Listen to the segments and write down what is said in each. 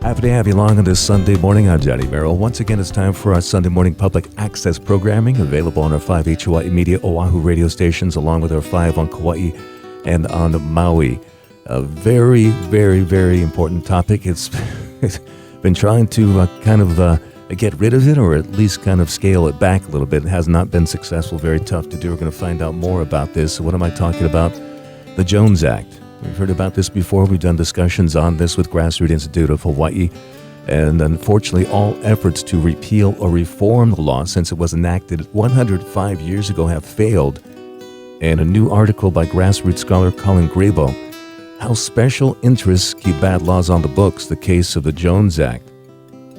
Happy to have you along on this Sunday morning. I'm Johnny Merrill. Once again, it's time for our Sunday morning public access programming available on our 5 Hawaii Media Oahu radio stations, along with our 5 on Kauai and on Maui. A very, very, very important topic. It's been trying to get rid of it, or at least kind of scale it back a little bit. It has not been successful. Very tough to do. We're going to find out more about this. So what am I talking about? The Jones Act. We've heard about this before. We've done discussions on this with Grassroots Institute of Hawaii. And unfortunately, all efforts to repeal or reform the law since it was enacted 105 years ago have failed. And a new article by grassroots scholar Colin Grabo, How Special Interests Keep Bad Laws on the Books, the case of the Jones Act.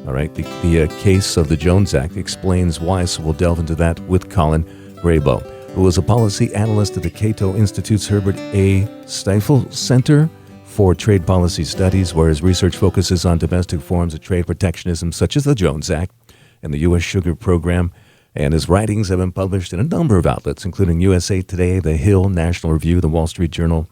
All right, the case of the Jones Act explains why, so we'll delve into that with Colin Grabo, who is a policy analyst at the Cato Institute's Herbert A. Stifel Center for Trade Policy Studies, where his research focuses on domestic forms of trade protectionism, such as the Jones Act and the U.S. Sugar Program. And his writings have been published in a number of outlets, including USA Today, The Hill, National Review, The Wall Street Journal.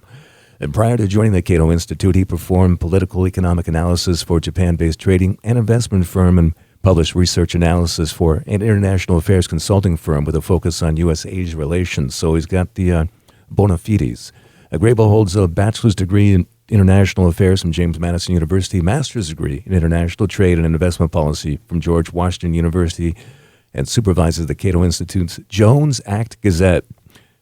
And prior to joining the Cato Institute, he performed political economic analysis for Japan-based trading and investment firm and published research analysis for an international affairs consulting firm with a focus on U.S.-Asia relations. So he's got the bona fides. Grabo holds a bachelor's degree in international affairs from James Madison University, master's degree in international trade and investment policy from George Washington University, and supervises the Cato Institute's Jones Act Gazette.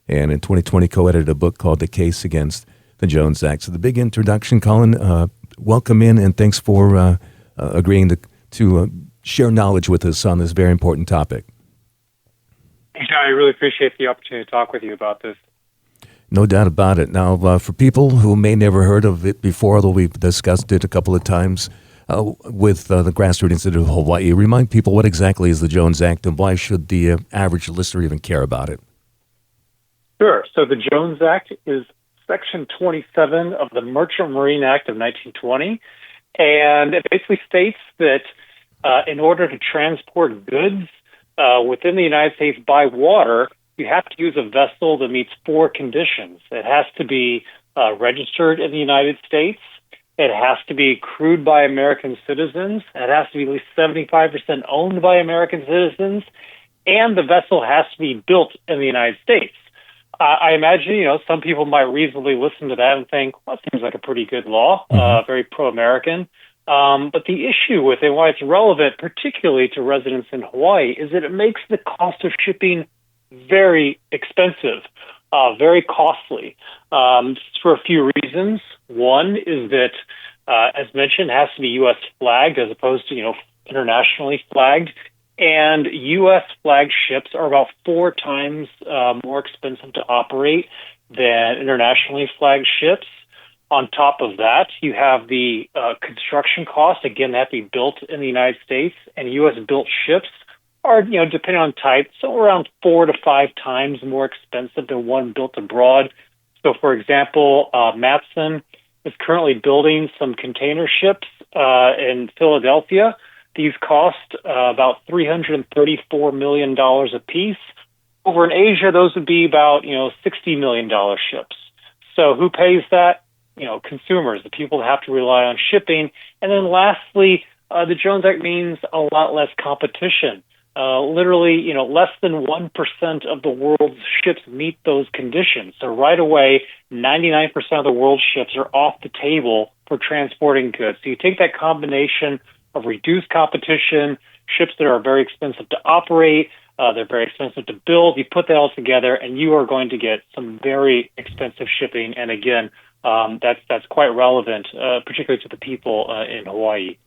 And in 2020, co-edited a book called The Case Against the Jones Act. So the big introduction, Colin, welcome in, and thanks for agreeing to share knowledge with us on this very important topic. Yeah, I really appreciate the opportunity to talk with you about this. No doubt about it. Now, for people who may never heard of it before, although we've discussed it a couple of times with the Grassroots Institute of Hawaii, remind people what exactly is the Jones Act and why should the average listener even care about it? Sure. So the Jones Act is Section 27 of the Merchant Marine Act of 1920, and it basically states that in order to transport goods within the United States by water, you have to use a vessel that meets 4 conditions. It has to be registered in the United States. It has to be crewed by American citizens. It has to be at least 75% owned by American citizens. And the vessel has to be built in the United States. I imagine, some people might reasonably listen to that and think, well, that seems like a pretty good law, very pro-American. But the issue with it, why it's relevant, particularly to residents in Hawaii, is that it makes the cost of shipping very expensive, very costly, for a few reasons. One is that, as mentioned, it has to be U.S. flagged as opposed to, internationally flagged. And U.S. flagged ships are about 4 times more expensive to operate than internationally flagged ships. On top of that, you have the construction cost. Again, that be built in the United States, and U.S.-built ships are, depending on type, so around 4 to 5 times more expensive than one built abroad. So, for example, Matson is currently building some container ships in Philadelphia. These cost about $334 million a piece. Over in Asia, those would be about, $60 million ships. So who pays that? Consumers, the people that have to rely on shipping. And then lastly, the Jones Act means a lot less competition. Literally, less than 1% of the world's ships meet those conditions. So right away, 99% of the world's ships are off the table for transporting goods. So you take that combination of reduced competition, ships that are very expensive to operate, they're very expensive to build, you put that all together, and you are going to get some very expensive shipping. And again, that's quite relevant, particularly to the people in Hawaii.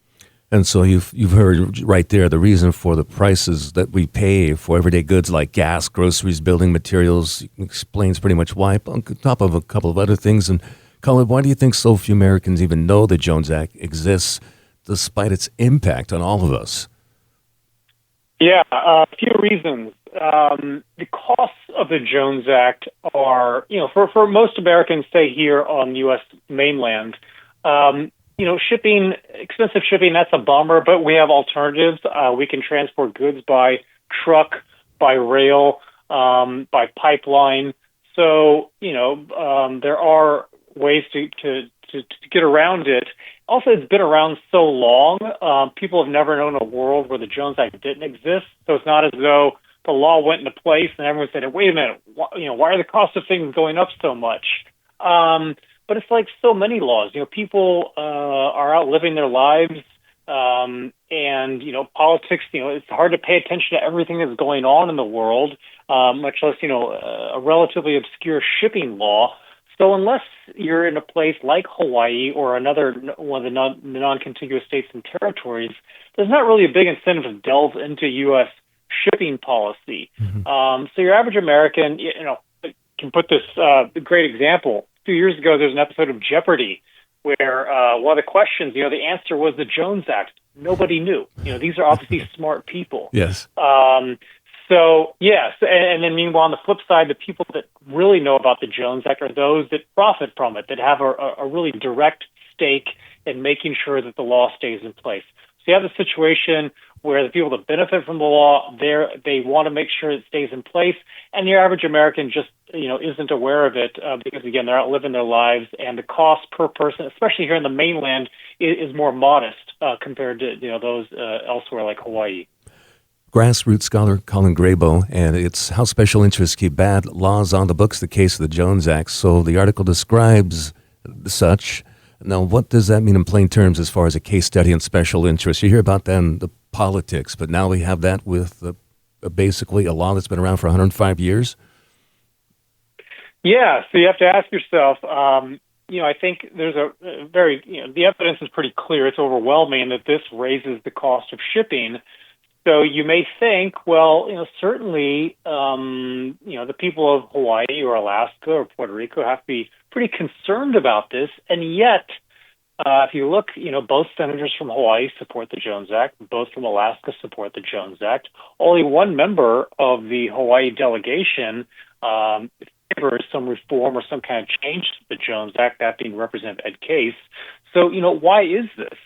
And so you've heard right there the reason for the prices that we pay for everyday goods like gas, groceries, building materials explains pretty much why, on top of a couple of other things. And Colin, why do you think so few Americans even know the Jones Act exists despite its impact on all of us? Yeah, a few reasons. The costs of the Jones Act are, for most Americans, say here on the U.S. mainland, expensive shipping, that's a bummer, but we have alternatives. We can transport goods by truck, by rail, by pipeline. So, there are ways to to get around it. Also, it's been around so long. People have never known a world where the Jones Act didn't exist. So it's not as though the law went into place and everyone said, "Wait a minute, why are the cost of things going up so much?" But it's like so many laws. People are out living their lives, and politics. It's hard to pay attention to everything that's going on in the world, much less a relatively obscure shipping law. So unless you're in a place like Hawaii or another one of the non-contiguous states and territories, there's not really a big incentive to delve into U.S. shipping policy. Mm-hmm. So your average American, can put this great example. A few years ago, there's an episode of Jeopardy where one of the questions, the answer was the Jones Act. Nobody knew. These are obviously smart people. Yes. So, yes, and then meanwhile, on the flip side, the people that really know about the Jones Act are those that profit from it, that have a really direct stake in making sure that the law stays in place. So you have a situation where the people that benefit from the law, they want to make sure it stays in place, and the average American just isn't aware of it because, again, they're out living their lives, and the cost per person, especially here in the mainland, is more modest compared to those elsewhere like Hawaii. Grassroots scholar Colin Graybo, and it's how special interests keep bad laws on the books, the case of the Jones Act. So the article describes such. Now, what does that mean in plain terms as far as a case study and special interests? You hear about that in the politics, but now we have that with basically a law that's been around for 105 years? Yeah, so you have to ask yourself, I think there's a very, the evidence is pretty clear. It's overwhelming that this raises the cost of shipping. So you may think, well, certainly, the people of Hawaii or Alaska or Puerto Rico have to be pretty concerned about this. And yet, if you look, both senators from Hawaii support the Jones Act. Both from Alaska support the Jones Act. Only one member of the Hawaii delegation favors some reform or some kind of change to the Jones Act, that being Representative Ed Case. So, why is this?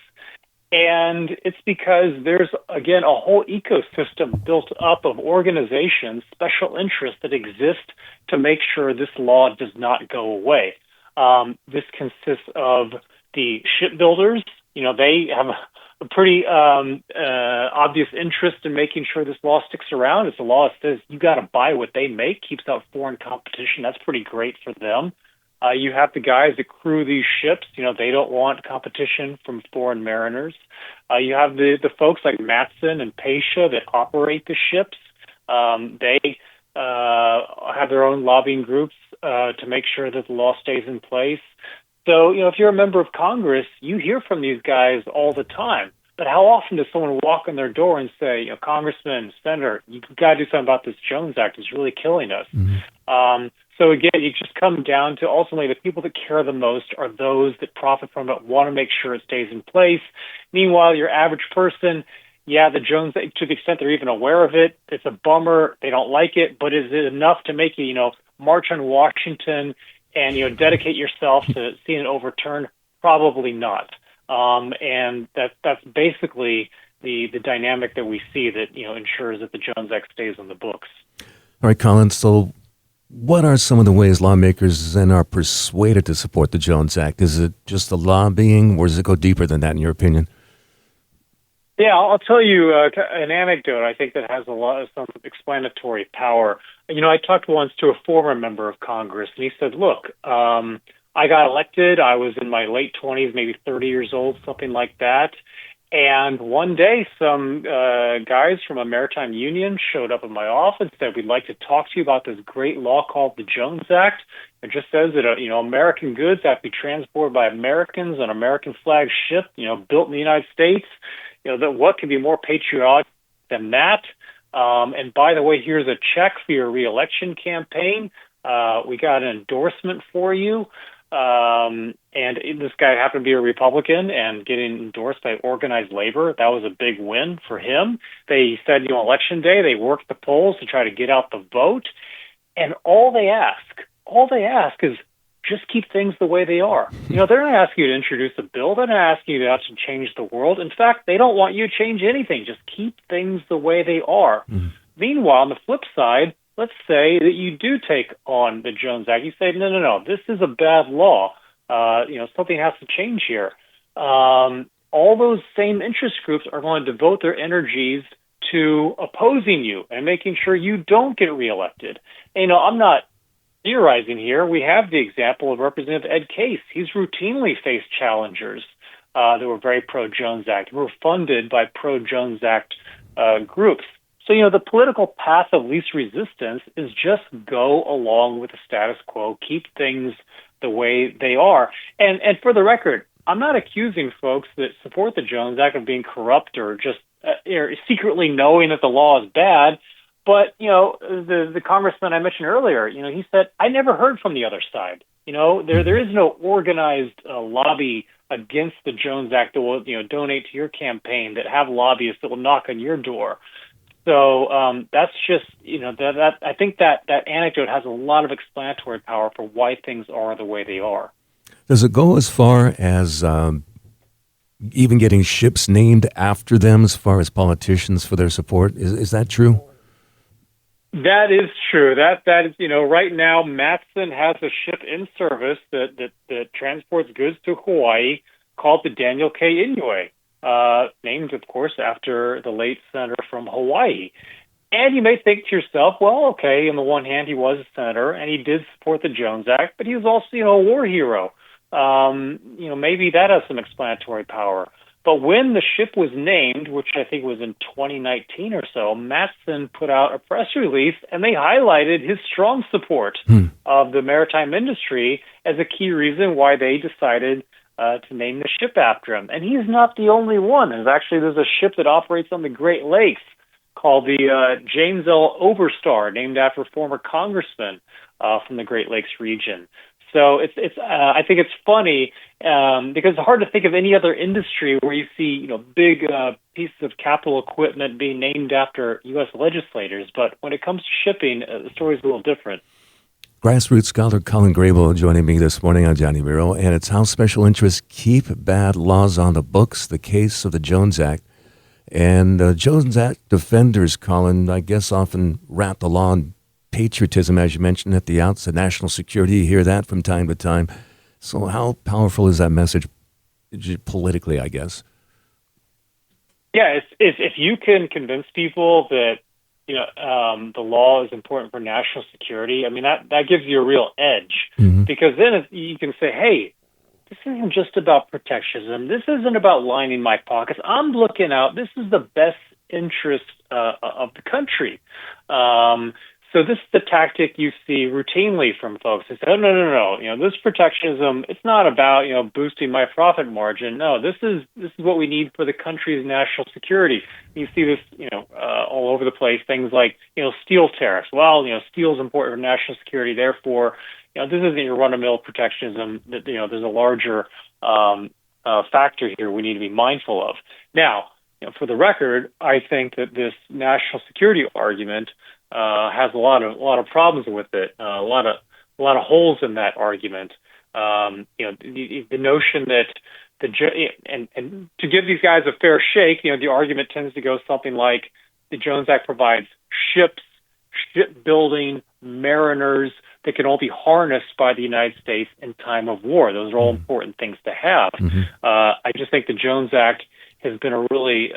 And it's because there's, again, a whole ecosystem built up of organizations, special interests that exist to make sure this law does not go away. This consists of the shipbuilders. They have a pretty obvious interest in making sure this law sticks around. It's a law that says you got to buy what they make, keeps out foreign competition. That's pretty great for them. You have the guys that crew these ships. They don't want competition from foreign mariners. You have the folks like Matson and Pasha that operate the ships. They have their own lobbying groups to make sure that the law stays in place. So, if you're a member of Congress, you hear from these guys all the time. But how often does someone walk in their door and say, Congressman, Senator, you got to do something about this Jones Act. It's really killing us. Mm-hmm. So again, you just come down to ultimately the people that care the most are those that profit from it, want to make sure it stays in place. Meanwhile, your average person, the Jones Act, to the extent they're even aware of it, it's a bummer. They don't like it, but is it enough to make you, march on Washington and, dedicate yourself to seeing it overturned? Probably not. And that's basically the dynamic that we see that, ensures that the Jones Act stays on the books. All right, Colin, so what are some of the ways lawmakers then are persuaded to support the Jones Act? Is it just the lobbying, or does it go deeper than that, in your opinion? Yeah, I'll tell you an anecdote I think that has some explanatory power. I talked once to a former member of Congress, and he said, look, I got elected. I was in my late 20s, maybe 30 years old, something like that. And one day, some guys from a maritime union showed up in my office and said, we'd like to talk to you about this great law called the Jones Act. It just says that, American goods have to be transported by Americans on American flag ship, built in the United States. That what could be more patriotic than that? And by the way, here's a check for your reelection campaign. We got an endorsement for you. And this guy happened to be a Republican and getting endorsed by organized labor. That was a big win for him. They said, election day, they worked the polls to try to get out the vote. And all they ask is just keep things the way they are. They're not asking you to introduce a bill. They're not asking you to change the world. In fact, they don't want you to change anything. Just keep things the way they are. Mm-hmm. Meanwhile, on the flip side, let's say that you do take on the Jones Act. You say, no, this is a bad law. Something has to change here. All those same interest groups are going to devote their energies to opposing you and making sure you don't get reelected. And, I'm not theorizing here. We have the example of Representative Ed Case. He's routinely faced challengers that were very pro-Jones Act, who were funded by pro-Jones Act groups. So, the political path of least resistance is just go along with the status quo, keep things the way they are. And for the record, I'm not accusing folks that support the Jones Act of being corrupt or just secretly knowing that the law is bad. But, the congressman I mentioned earlier, he said, I never heard from the other side. There is no organized lobby against the Jones Act that will, donate to your campaign, that have lobbyists that will knock on your door. So that's just, I think that anecdote has a lot of explanatory power for why things are the way they are. Does it go as far as even getting ships named after them as far as politicians for their support? Is that true? That is true. That is, right now Matson has a ship in service that transports goods to Hawaii called the Daniel K. Inouye, named, of course, after the late senator from Hawaii. And you may think to yourself, well, okay, on the one hand, he was a senator and he did support the Jones Act, but he was also, a war hero. Maybe that has some explanatory power. But when the ship was named, which I think was in 2019 or so, Matson put out a press release and they highlighted his strong support of the maritime industry as a key reason why they decided to name the ship after him. And he's not the only one. There's a ship that operates on the Great Lakes called the James L. Overstar, named after a former congressman from the Great Lakes region. So I think it's funny because it's hard to think of any other industry where you see big pieces of capital equipment being named after U.S. legislators. But when it comes to shipping, the story's a little different. Grassroots scholar Colin Grable joining me this morning on Johnny Miro, and it's how special interests keep bad laws on the books, the case of the Jones Act. And Jones Act defenders, Colin, I guess often wrap the law in patriotism, as you mentioned at the outset, national security. You hear that from time to time. So how powerful is that message politically, I guess? Yeah, if you can convince people that the law is important for national security, I mean, that gives you a real edge, because then you can say, hey, this isn't just about protectionism. This isn't about lining my pockets. I'm looking out. This is the best interest of the country. So this is the tactic you see routinely from folks. They say, oh, no. This protectionism, it's not about, boosting my profit margin. No, this is what we need for the country's national security. You see this, all over the place, things like, steel tariffs. Well, steel is important for national security. Therefore, this isn't your run-of-the-mill protectionism. There's a larger factor here we need to be mindful of. Now, for the record, I think that this national security argument has a lot of problems with it. A lot of holes in that argument. The notion that and to give these guys a fair shake, the argument tends to go something like the Jones Act provides ships, shipbuilding, mariners that can all be harnessed by the United States in time of war. Those are all important things to have. I just think the Jones Act has been a really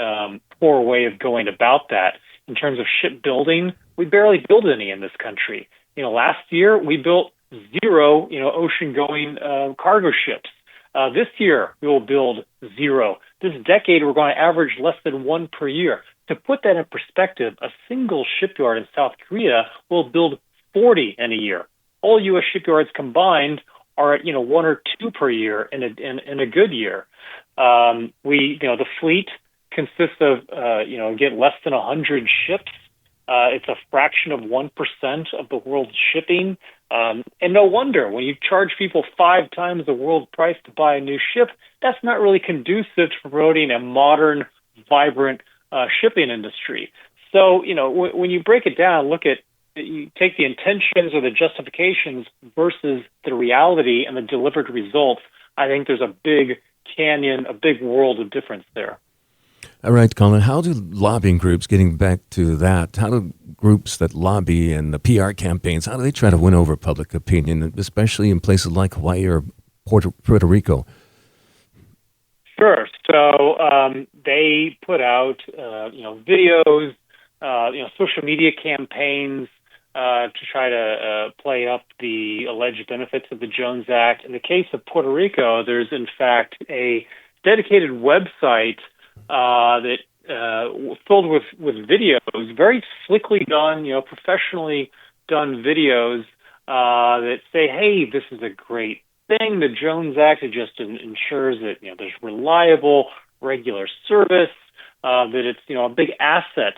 poor way of going about that. In terms of shipbuilding, we barely build any in this country. Last year we built 0, ocean-going cargo ships. This year we will build 0. This decade we're going to average less than 1 per year. To put that in perspective, a single shipyard in South Korea will build 40 in a year. All U.S. shipyards combined are at 1 or 2 per year in a good year. The fleet consists of again less than 100 ships. It's a fraction of 1% of the world's shipping, and no wonder when you charge people 5 times the world price to buy a new ship, that's not really conducive to promoting a modern, vibrant shipping industry. So when you break it down, you take the intentions or the justifications versus the reality and the delivered results. I think there's a big canyon, a big world of difference there. All right, Colin, how do lobbying groups, getting back to that, how do groups that lobby and the PR campaigns, how do they try to win over public opinion, especially in places like Hawaii or Puerto Rico? Sure. So they put out, videos, social media campaigns to try to play up the alleged benefits of the Jones Act. In the case of Puerto Rico, there's in fact a dedicated website that filled with videos, very slickly done, professionally done videos that say, "Hey, this is a great thing. The Jones Act, it just ensures that there's reliable, regular service, that it's a big asset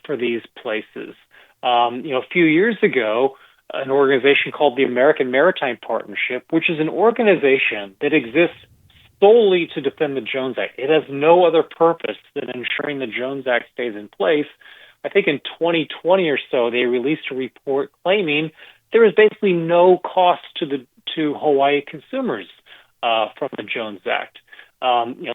for these places." A few years ago, an organization called the American Maritime Partnership, which is an organization that exists solely to defend the Jones Act. It has no other purpose than ensuring the Jones Act stays in place. I think in 2020 or so, they released a report claiming there is basically no cost to Hawaii consumers from the Jones Act.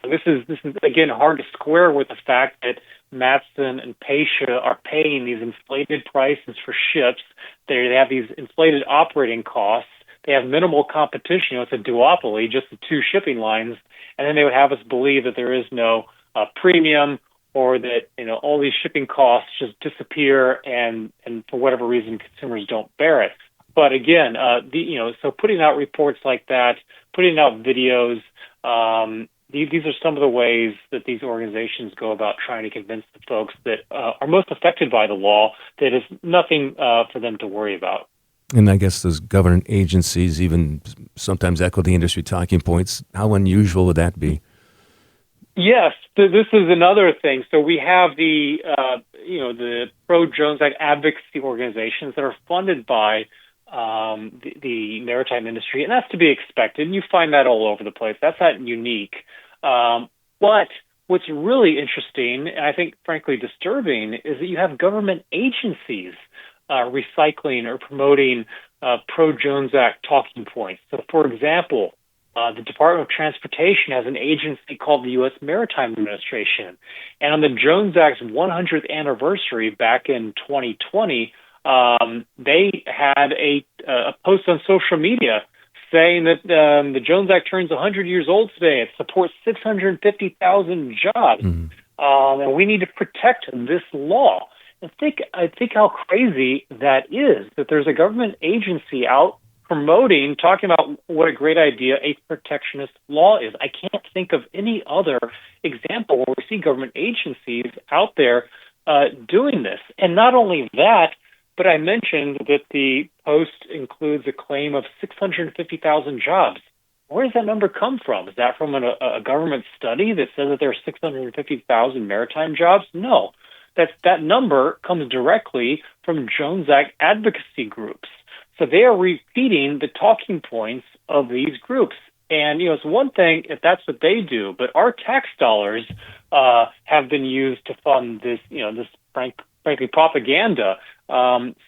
This is again hard to square with the fact that Matson and Pasha are paying these inflated prices for ships. They have these inflated operating costs. They have minimal competition. It's a duopoly, just the two shipping lines, and then they would have us believe that there is no premium, or that all these shipping costs just disappear, and for whatever reason consumers don't bear it. But again, so putting out reports like that, putting out videos, these are some of the ways that these organizations go about trying to convince the folks that are most affected by the law that it's nothing for them to worry about. And I guess those government agencies even sometimes echo the industry talking points. How unusual would that be? Yes, this is another thing. So we have the pro-Jones Act advocacy organizations that are funded by the maritime industry, and that's to be expected. And you find that all over the place. That's not unique. But what's really interesting, and I think frankly disturbing, is that you have government agencies recycling or promoting pro-Jones Act talking points. So, for example, the Department of Transportation has an agency called the U.S. Maritime Administration. And on the Jones Act's 100th anniversary back in 2020, they had a post on social media saying that the Jones Act turns 100 years old today. It supports 650,000 jobs. And we need to protect this law. I think how crazy that is, that there's a government agency out promoting, talking about what a great idea a protectionist law is. I can't think of any other example where we see government agencies out there doing this. And not only that, but I mentioned that the post includes a claim of 650,000 jobs. Where does that number come from? Is that from a government study that says that there are 650,000 maritime jobs? No. That number comes directly from Jones Act advocacy groups. So they are repeating the talking points of these groups. And, it's one thing if that's what they do, but our tax dollars have been used to fund this, this frankly propaganda.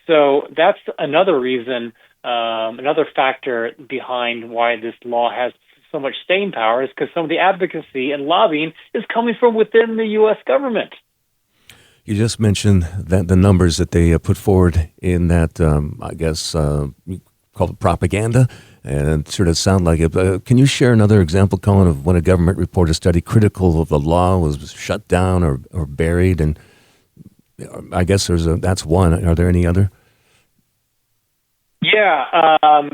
So that's another reason, another factor behind why this law has so much staying power, is because some of the advocacy and lobbying is coming from within the U.S. government. You just mentioned that the numbers that they put forward in that, you call it propaganda, and it sort of sound like it. Can you share another example, Colin, of when a government reported study critical of the law was shut down or buried? And I guess that's one. Are there any other? Yeah.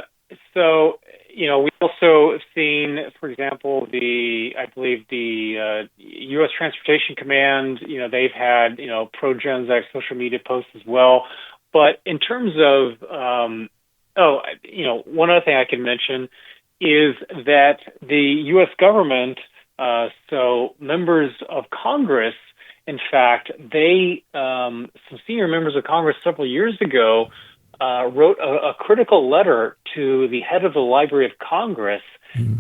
So, we also have seen, for example, the U.S. Transportation Command, they've had, pro-Jones Act social media posts as well. But in terms of, one other thing I can mention is that the U.S. government, so members of Congress, in fact, some senior members of Congress several years ago wrote a critical letter to the head of the Library of Congress,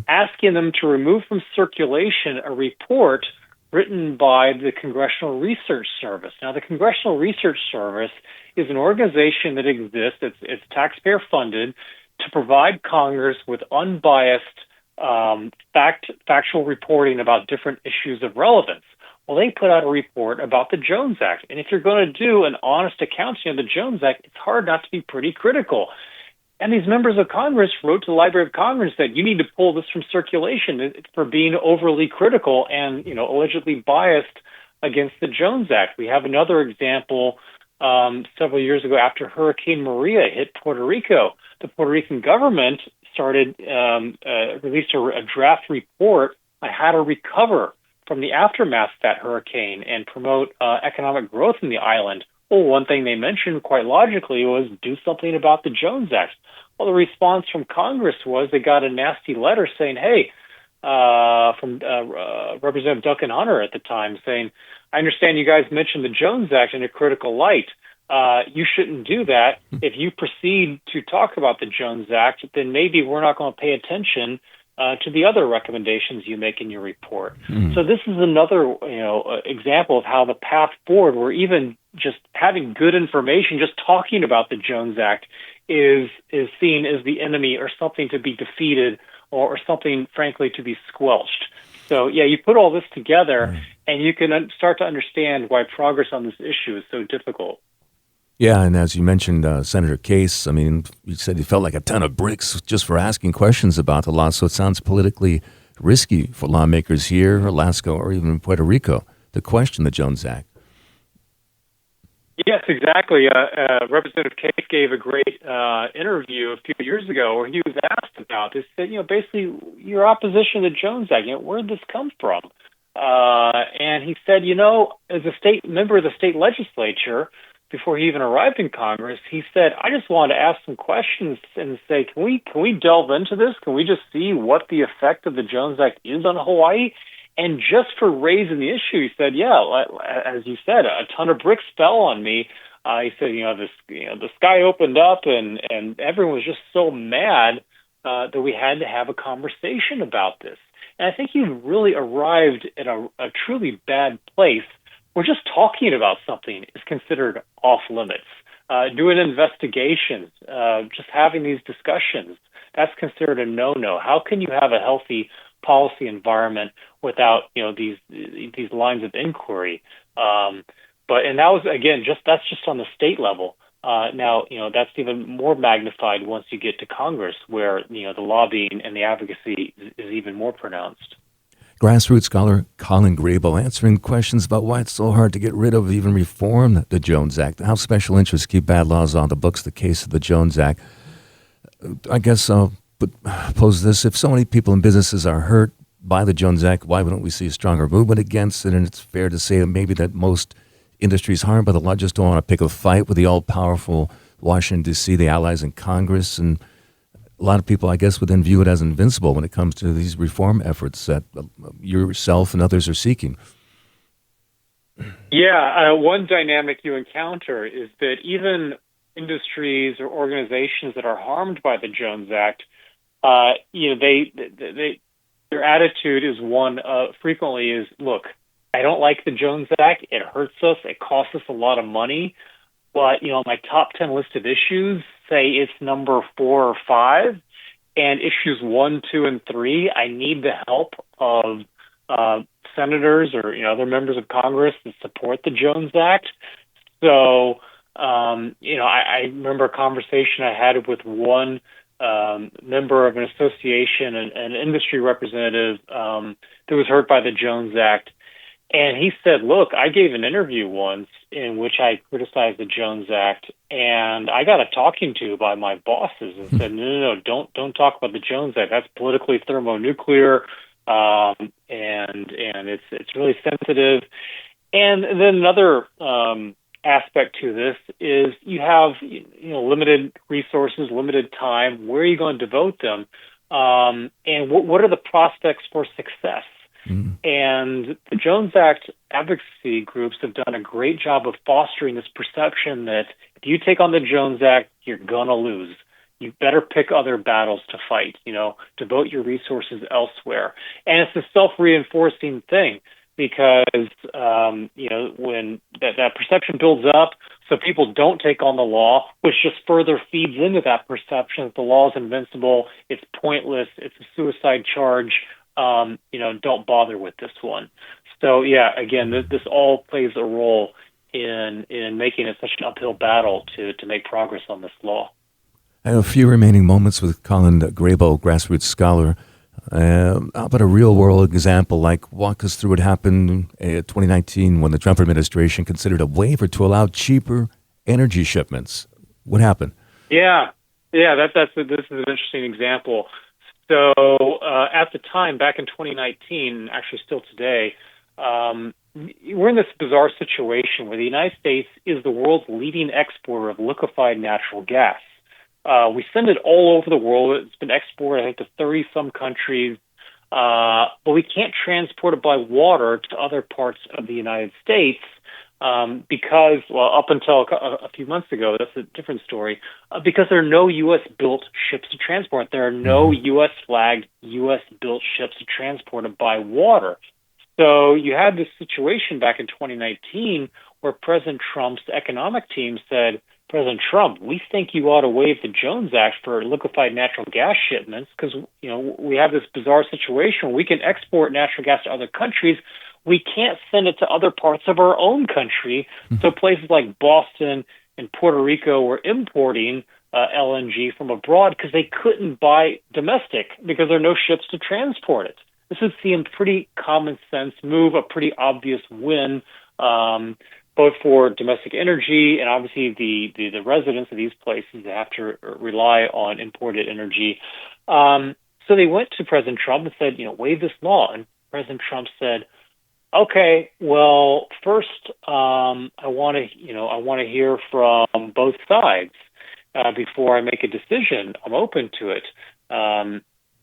asking them to remove from circulation a report written by the Congressional Research Service. Now, the Congressional Research Service is an organization that exists, it's taxpayer funded, to provide Congress with unbiased factual reporting about different issues of relevance. Well, they put out a report about the Jones Act. And if you're going to do an honest accounting of the Jones Act, it's hard not to be pretty critical. And these members of Congress wrote to the Library of Congress that you need to pull this from circulation for being overly critical and, allegedly biased against the Jones Act. We have another example several years ago after Hurricane Maria hit Puerto Rico. The Puerto Rican government released a draft report on how to recover from the aftermath of that hurricane and promote economic growth in the island. Well, one thing they mentioned quite logically was do something about the Jones Act. Well, the response from Congress was they got a nasty letter saying, hey, from Representative Duncan Hunter at the time saying, I understand you guys mentioned the Jones Act in a critical light. You shouldn't do that. If you proceed to talk about the Jones Act, then maybe we're not going to pay attention to the other recommendations you make in your report. So this is another, example of how the path forward, where even just having good information, just talking about the Jones Act is seen as the enemy or something to be defeated or something, frankly, to be squelched. So, yeah, you put all this together and you can start to understand why progress on this issue is so difficult. Yeah, and as you mentioned, Senator Case, you said he felt like a ton of bricks just for asking questions about the law. So it sounds politically risky for lawmakers here, Alaska, or even Puerto Rico to question the Jones Act. Yes, exactly. Representative Case gave a great interview a few years ago where he was asked about this. Said, basically, your opposition to the Jones Act, where did this come from? And he said, as a state member of the state legislature, before he even arrived in Congress, he said, I just want to ask some questions and say, can we delve into this? Can we just see what the effect of the Jones Act is on Hawaii? And just for raising the issue, he said, yeah, as you said, a ton of bricks fell on me. He said, the sky opened up and everyone was just so mad that we had to have a conversation about this. And I think you've really arrived at a truly bad place where just talking about something is considered off limits. Doing investigations, just having these discussions, that's considered a no-no. How can you have a healthy policy environment without these lines of inquiry? And that was, again, that's just on the state level. Now that's even more magnified once you get to Congress, where the lobbying and the advocacy is even more pronounced. Grassroots scholar Colin Grable answering questions about why it's so hard to get rid of, even reform the Jones Act, how special interests keep bad laws on the books, the case of the Jones Act. I guess I'll pose this. If so many people and businesses are hurt by the Jones Act, why wouldn't we see a stronger movement against it? And it's fair to say that maybe that most industries harmed by the law just don't want to pick a fight with the all-powerful Washington, D.C., the allies in Congress. And a lot of people, I guess, would then view it as invincible when it comes to these reform efforts that yourself and others are seeking. Yeah, one dynamic you encounter is that even industries or organizations that are harmed by the Jones Act, their attitude is one frequently is, look, I don't like the Jones Act. It hurts us. It costs us a lot of money. But, my top 10 list of issues, say it's number 4 or 5, and issues 1, 2, and 3, I need the help of senators or, other members of Congress that support the Jones Act. So, I remember a conversation I had with one member of an association, an industry representative that was hurt by the Jones Act. And he said, look, I gave an interview once in which I criticized the Jones Act, and I got a talking to by my bosses and said, no, don't talk about the Jones Act. That's politically thermonuclear, and it's really sensitive. And then another aspect to this is you have limited resources, limited time. Where are you going to devote them? And what are the prospects for success? And the Jones Act advocacy groups have done a great job of fostering this perception that if you take on the Jones Act, you're going to lose. You better pick other battles to fight, devote your resources elsewhere. And it's a self-reinforcing thing because, when that perception builds up, so people don't take on the law, which just further feeds into that perception that the law is invincible, it's pointless, it's a suicide charge. Don't bother with this one. So, yeah, again, this all plays a role in making it such an uphill battle to make progress on this law. I have a few remaining moments with Colin Grabo, grassroots scholar. How about a real-world example? Like, walk us through what happened in 2019 when the Trump administration considered a waiver to allow cheaper energy shipments. What happened? Yeah, this is an interesting example. So at the time, back in 2019, actually still today, we're in this bizarre situation where the United States is the world's leading exporter of liquefied natural gas. We send it all over the world. It's been exported, I think, to 30-some countries, but we can't transport it by water to other parts of the United States because, well, up until a few months ago, that's a different story, because there are no U.S.-built ships to transport. There are no U.S.-flagged, U.S.-built ships to transport it by water. So you had this situation back in 2019 where President Trump's economic team said, President Trump, we think you ought to waive the Jones Act for liquefied natural gas shipments because, we have this bizarre situation where we can export natural gas to other countries. We can't send it to other parts of our own country. So places like Boston and Puerto Rico were importing LNG from abroad because they couldn't buy domestic because there are no ships to transport it. This would seem a pretty common sense move, a pretty obvious win, both for domestic energy and obviously the residents of these places that have to rely on imported energy. So they went to President Trump and said, waive this law. And President Trump said, okay, well, first, I want to hear from both sides before I make a decision. I'm open to it.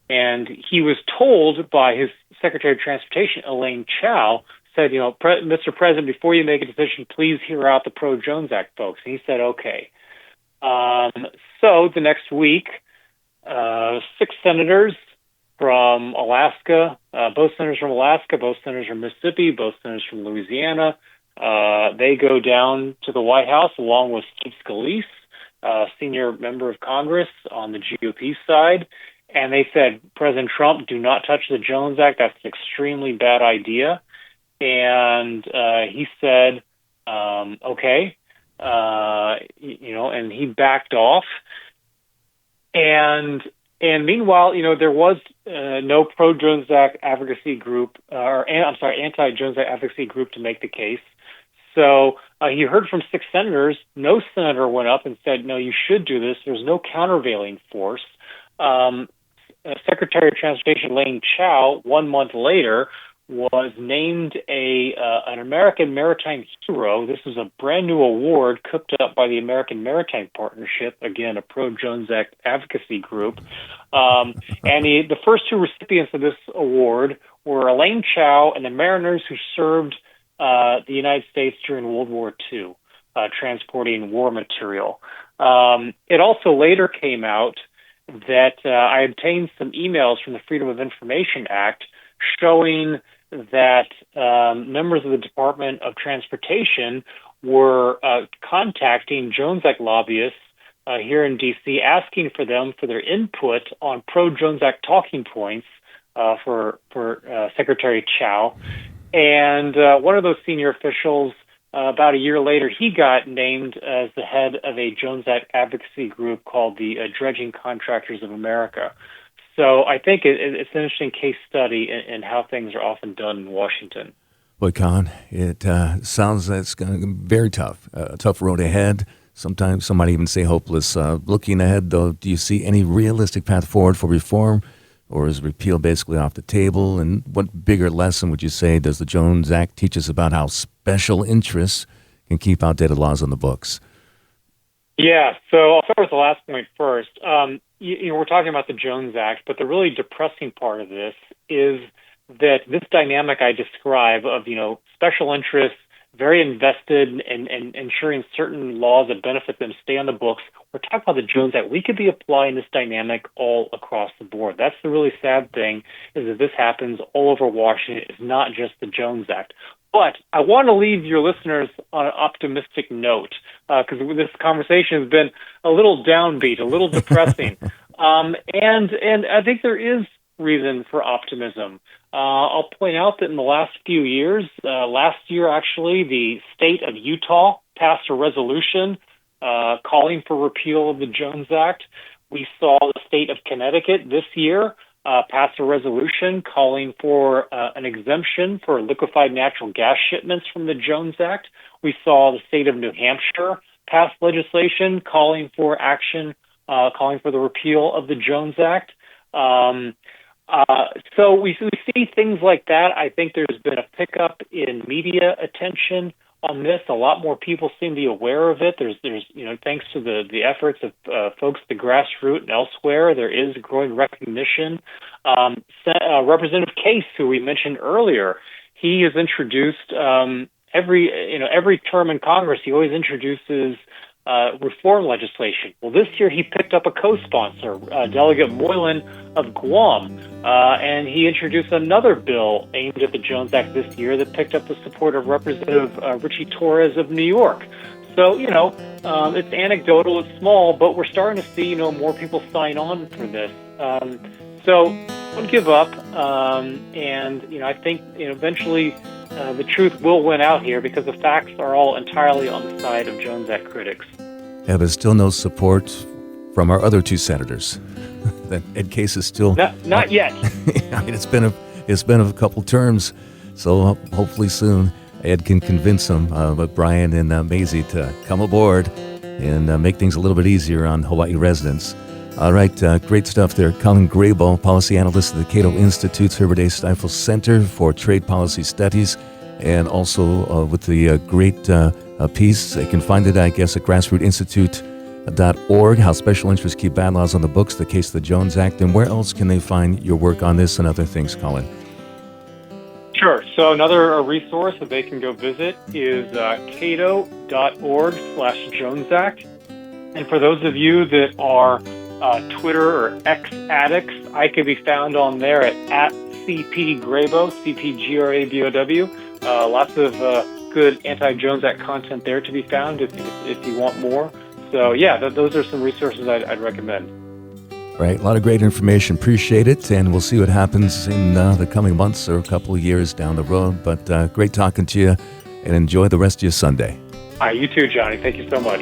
And he was told by his Secretary of Transportation, Elaine Chao, said, Mr. President, before you make a decision, please hear out the pro-Jones Act folks. And he said, okay. So the next week, 6 senators from Alaska, both senators from Alaska, both senators from Mississippi, both senators from Louisiana, they go down to the White House along with Steve Scalise, senior member of Congress on the GOP side. And they said, President Trump, do not touch the Jones Act. That's an extremely bad idea. And he said, okay, and he backed off. And meanwhile, there was no pro-Jones Act advocacy group, anti-Jones Act advocacy group to make the case. So he heard from 6 senators. No senator went up and said, no, you should do this. There's no countervailing force. Secretary of Transportation Elaine Chao, 1 month later, was named an American Maritime Hero. This is a brand new award cooked up by the American Maritime Partnership, again, a pro-Jones Act advocacy group. And the first 2 recipients of this award were Elaine Chao and the mariners who served the United States during World War II, transporting war material. It also later came out that I obtained some emails from the Freedom of Information Act showing that members of the Department of Transportation were contacting Jones Act lobbyists here in D.C., asking for them for their input on pro-Jones Act talking points for Secretary Chao. And one of those senior officials, about a year later, he got named as the head of a Jones Act advocacy group called the Dredging Contractors of America. So I think it's an interesting case study in how things are often done in Washington. Well, Con, it sounds like it's going to be very tough, a tough road ahead. Sometimes some might even say hopeless. Looking ahead, though, do you see any realistic path forward for reform, or is repeal basically off the table? And what bigger lesson would you say does the Jones Act teach us about how special interests can keep outdated laws on the books? Yeah, so I'll start with the last point first. We're talking about the Jones Act, but the really depressing part of this is that this dynamic I describe of, special interests, very invested in ensuring certain laws that benefit them stay on the books. We're talking about the Jones Act. We could be applying this dynamic all across the board. That's the really sad thing, is that this happens all over Washington. It's not just the Jones Act. But I want to leave your listeners on an optimistic note, because this conversation has been a little downbeat, a little depressing. And I think there is reason for optimism. I'll point out that in the last few years, last year actually, the state of Utah passed a resolution calling for repeal of the Jones Act. We saw the state of Connecticut this year pass a resolution calling for an exemption for liquefied natural gas shipments from the Jones Act. We saw the state of New Hampshire pass legislation calling for action, calling for the repeal of the Jones Act. So we see things like that. I think there's been a pickup in media attention on this. A lot more people seem to be aware of it. There's thanks to the efforts of folks at the grassroots and elsewhere, there is growing recognition. Representative Case, who we mentioned earlier, he has introduced every term in Congress. He always introduces reform legislation. Well, this year he picked up a co-sponsor, Delegate Moylan of Guam, and he introduced another bill aimed at the Jones Act this year that picked up the support of Representative Richie Torres of New York. So, it's anecdotal, it's small, but we're starting to see, more people sign on for this. So don't give up, and I think eventually the truth will win out here because the facts are all entirely on the side of Jones Act critics. Yeah, there's still no support from our other two senators. That Ed Case is still not yet. I mean, it's been a couple terms, so hopefully soon Ed can convince them, but Brian and Maisie to come aboard and make things a little bit easier on Hawaii residents. All right, great stuff there. Colin Grable, policy analyst at the Cato Institute's Herbert A. Stifel Center for Trade Policy Studies, and also with the great piece. They can find it, I guess, at grassrootinstitute.org, How Special Interests Keep Bad Laws on the Books, the case of the Jones Act. And where else can they find your work on this and other things, Colin? Sure. So another resource that they can go visit is cato.org/Jones Act. And for those of you that are Twitter or X addicts, I can be found on there at CPGrabow, CPGrabow. Lots of good anti-Jones Act content there to be found if you want more. So yeah, those are some resources I'd recommend. Right, a lot of great information. Appreciate it, and we'll see what happens in the coming months or a couple of years down the road. But great talking to you, and enjoy the rest of your Sunday. All right, you too, Johnny. Thank you so much.